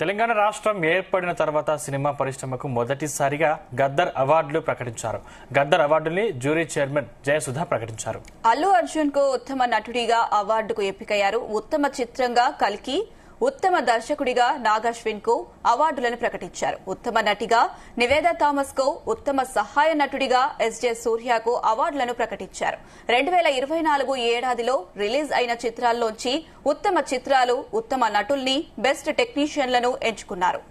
తెలంగాణ రాష్ట్రం ఏర్పడిన తర్వాత సినిమా పరిశ్రమకు మొదటిసారిగా గద్దర్ అవార్డులు ప్రకటించారు. గద్దర్ అవార్డుల్ని జ్యూరీ చైర్మన్ జయసుధ ప్రకటించారు. అల్లు అర్జున్ కు ఉత్తమ నటుడిగా అవార్డుకు ఎంపికయ్యారు. ఉత్తమ చిత్రంగా కల్కి, ఉత్తమ దర్శకుడిగా నాగశ్విన్ కు అవార్డులను ప్రకటించారు. ఉత్తమ నటిగా నివేదా థామస్ కు, ఉత్తమ సహాయ నటుడిగా ఎస్జే సూర్యకు అవార్డులను ప్రకటించారు. 2024 ఏడాదిలో రిలీజ్ అయిన చిత్రాల్లోంచి ఉత్తమ చిత్రాలు, ఉత్తమ నటుల్ని, బెస్ట్ టెక్నీషియన్లను ఎంచుకున్నారు.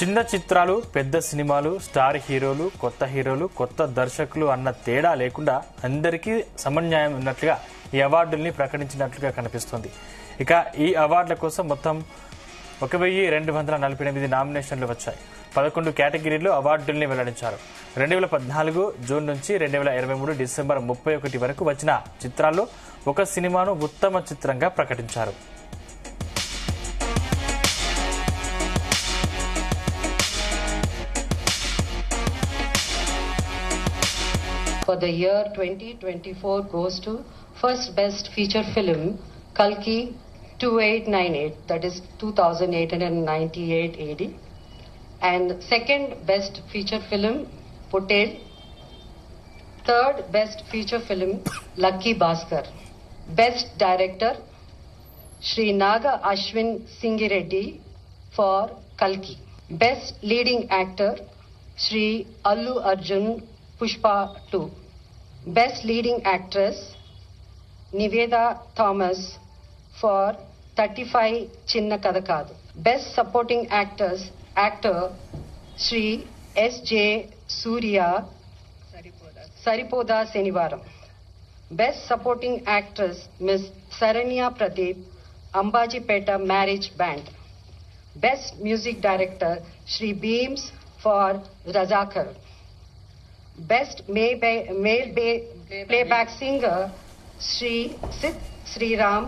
చిన్న చిత్రాలు, పెద్ద సినిమాలు, స్టార్ హీరోలు, కొత్త హీరోలు, కొత్త దర్శకులు అన్న తేడా లేకుండా అందరికీ సమన్యాయం ఉన్నట్లుగా ఈ అవార్డుల్ని ప్రకటించినట్లుగా కనిపిస్తోంది. ఇక ఈ అవార్డుల కోసం మొత్తం 1248 నామినేషన్లు వచ్చాయి. 11 కేటగిరీల్లో అవార్డుల్ని వెల్లడించారు. 2014 జూన్ నుంచి 2023 డిసెంబర్ 31 వరకు వచ్చిన చిత్రాల్లో ఒక సినిమాను ఉత్తమ చిత్రంగా ప్రకటించారు. For the year 2024 goes to first best feature film Kalki 2898, that is 2898 AD, and second best feature film Potel, third best feature film Lucky Bhaskar, best director Shri Naga Ashwin Singireddy for Kalki, best leading actor Shri Allu Arjun Pushpa 2, best leading actress Niveda Thomas for 35 Chinna Kadakadu, best supporting actor Shri S.J. Surya Saripoda Senivaram, best supporting actress Ms. Saranya Pradeep Ambajipeta Marriage Band, best music director Shri Beams for Razakar, best male playback singer Shri Sid Sriram